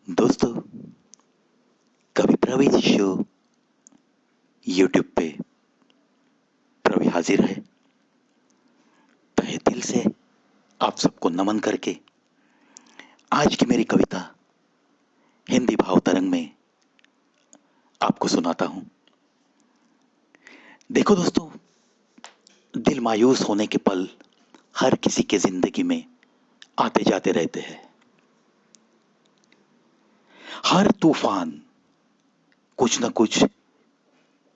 दोस्तों, कभी Praveen show YouTube पे प्रवी हाजिर है। तहे दिल से आप सबको नमन करके आज की मेरी कविता हिंदी भाव तरंग में आपको सुनाता हूं। देखो दोस्तों, दिल मायूस होने के पल हर किसी के जिंदगी में आते जाते रहते हैं। हर तूफान कुछ न कुछ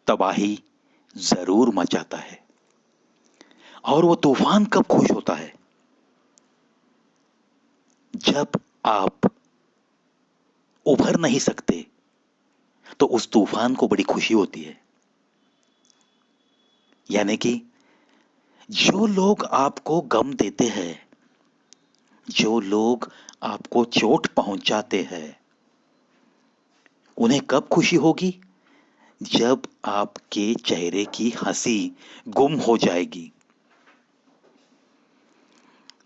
तबाही जरूर मचाता है। और वो तूफान कब खुश होता है? जब आप उभर नहीं सकते तो उस तूफान को बड़ी खुशी होती है। यानी कि जो लोग आपको गम देते हैं, जो लोग आपको चोट पहुंचाते हैं, उन्हें कब खुशी होगी? जब आपके चेहरे की हंसी गुम हो जाएगी।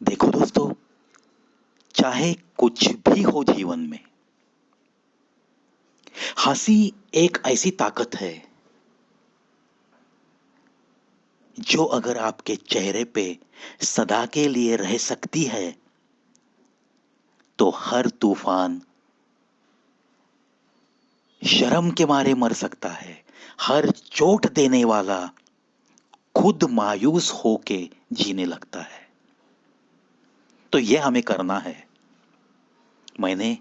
देखो दोस्तों, चाहे कुछ भी हो जीवन में, हंसी एक ऐसी ताकत है जो अगर आपके चेहरे पे सदा के लिए रह सकती है तो हर तूफान शर्म के मारे मर सकता है। हर चोट देने वाला खुद मायूस होके जीने लगता है। तो यह हमें करना है। मैंने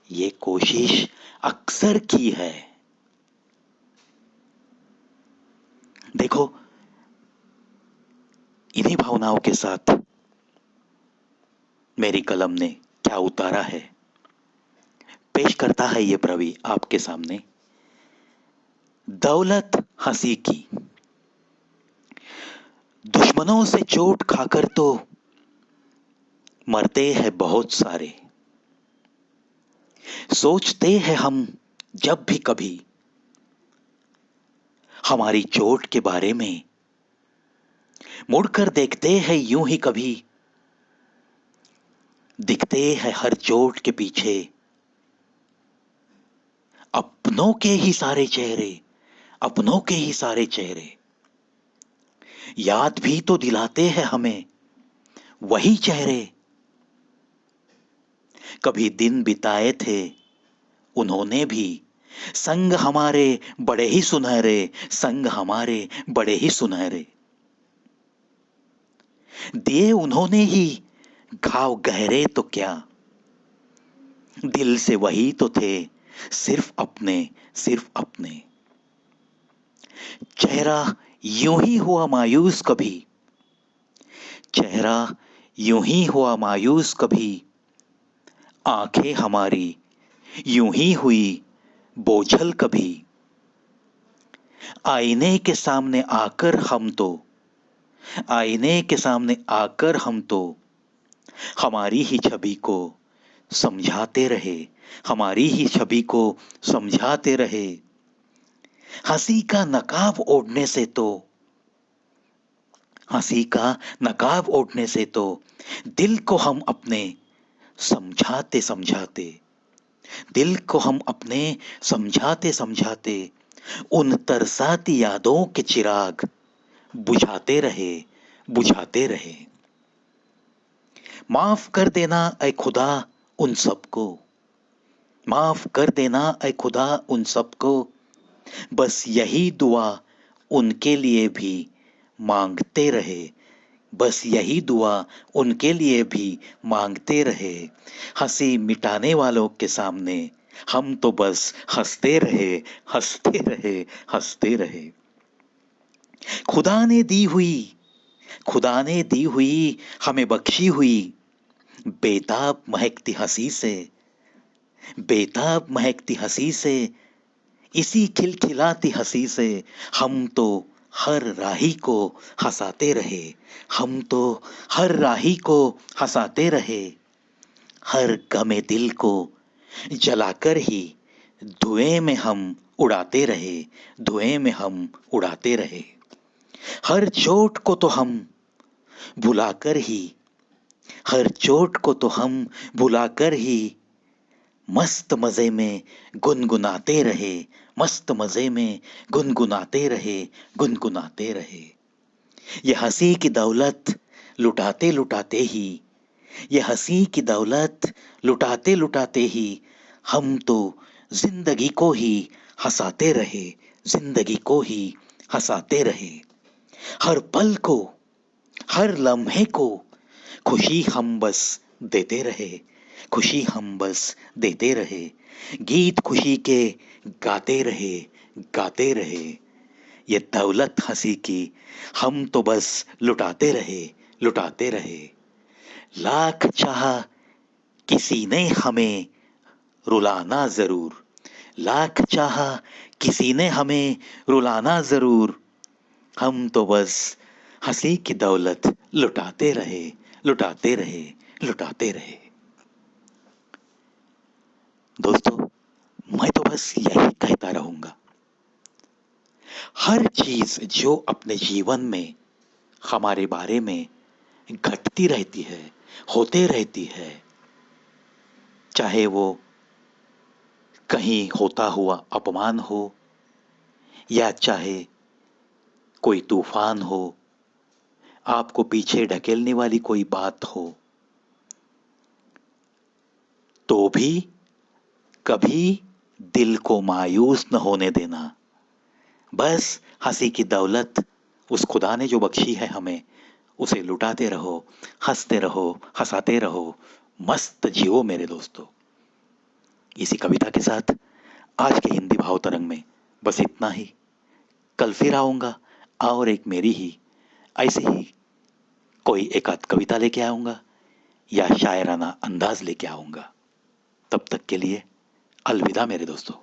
ये कोशिश अक्सर की है। देखो, इन्हीं भावनाओं के साथ मेरी कलम ने क्या उतारा है, पेश करता है ये प्रवी आपके सामने। दौलत हंसी की, दुश्मनों से चोट खाकर तो मरते हैं बहुत सारे। सोचते हैं हम जब भी कभी हमारी चोट के बारे में, मुड़कर देखते हैं यूं ही कभी, दिखते हैं हर चोट के पीछे अपनों के ही सारे चेहरे, अपनों के ही सारे चेहरे। याद भी तो दिलाते हैं हमें वही चेहरे। कभी दिन बिताए थे उन्होंने भी, संग हमारे बड़े ही सुनहरे, संग हमारे बड़े ही सुनहरे। दिए उन्होंने ही घाव गहरे तो क्या, दिल से वही तो थे सिर्फ अपने, सिर्फ अपने। चेहरा यूं ही हुआ मायूस कभी, चेहरा यूं ही हुआ मायूस कभी, आंखें हमारी यूं ही हुई बोझल कभी। आईने के सामने आकर हम तो, आईने के सामने आकर हम तो हमारी ही छवि को समझाते रहे, हमारी ही छवि को समझाते रहे। हंसी का नकाब ओढ़ने से तो, हंसी का नकाब ओढ़ने से तो दिल को हम अपने समझाते समझाते, दिल को हम अपने समझाते समझाते उन तरसाती यादों के चिराग बुझाते रहे, बुझाते रहे। माफ कर देना ऐ खुदा उन सबको, माफ कर देना ऐ खुदा उन सबको, बस यही दुआ उनके लिए भी मांगते रहे, बस यही दुआ उनके लिए भी मांगते रहे। हंसी मिटाने वालों के सामने हम तो बस हंसते रहे, हंसते रहे, हंसते रहे। खुदा ने दी हुई, खुदा ने दी हुई हमें बख्शी हुई बेताब महकती हंसी से, बेताब महकती हंसी से, इसी खिलखिलाती हंसी से हम तो हर राही को हंसाते रहे, हम तो हर राही को हंसाते रहे। हर गमे दिल को जलाकर ही धुएं में हम उड़ाते रहे, धुएं में हम उड़ाते रहे। हर चोट को तो हम भुलाकर ही, हर चोट को तो हम भुलाकर ही मस्त मजे में गुनगुनाते रहे, मस्त मजे में गुनगुनाते रहे, गुनगुनाते रहे। ये हंसी की दौलत लुटाते लुटाते ही, ये हंसी की दौलत लुटाते लुटाते ही हम तो जिंदगी को ही हंसाते रहे, जिंदगी को ही हंसाते रहे। हर पल को, हर लम्हे को खुशी हम बस देते रहे, खुशी हम बस देते रहे। गीत खुशी के गाते रहे, गाते रहे। ये दौलत हंसी की हम तो बस लुटाते रहे, लुटाते रहे। लाख चाहा किसी ने हमें रुलाना जरूर, लाख चाहा किसी ने हमें रुलाना जरूर, हम तो बस हंसी की दौलत लुटाते रहे, लुटाते रहे, लुटाते रहे। दोस्तों, मैं तो बस यही कहता रहूंगा, हर चीज जो अपने जीवन में हमारे बारे में घटती रहती है, होते रहती है, चाहे वो कहीं होता हुआ अपमान हो या चाहे कोई तूफान हो, आपको पीछे ढकेलने वाली कोई बात हो, तो भी कभी दिल को मायूस न होने देना। बस हंसी की दौलत उस खुदा ने जो बख्शी है हमें, उसे लुटाते रहो, हंसते रहो, हंसाते रहो, मस्त जियो मेरे दोस्तों। इसी कविता के साथ आज के हिंदी भाव तरंग में बस इतना ही। कल फिर आऊंगा और एक मेरी ही ऐसे ही कोई एक आध कविता लेके आऊंगा या शायराना अंदाज लेके आऊंगा। तब तक के लिए अलविदा मेरे दोस्तों।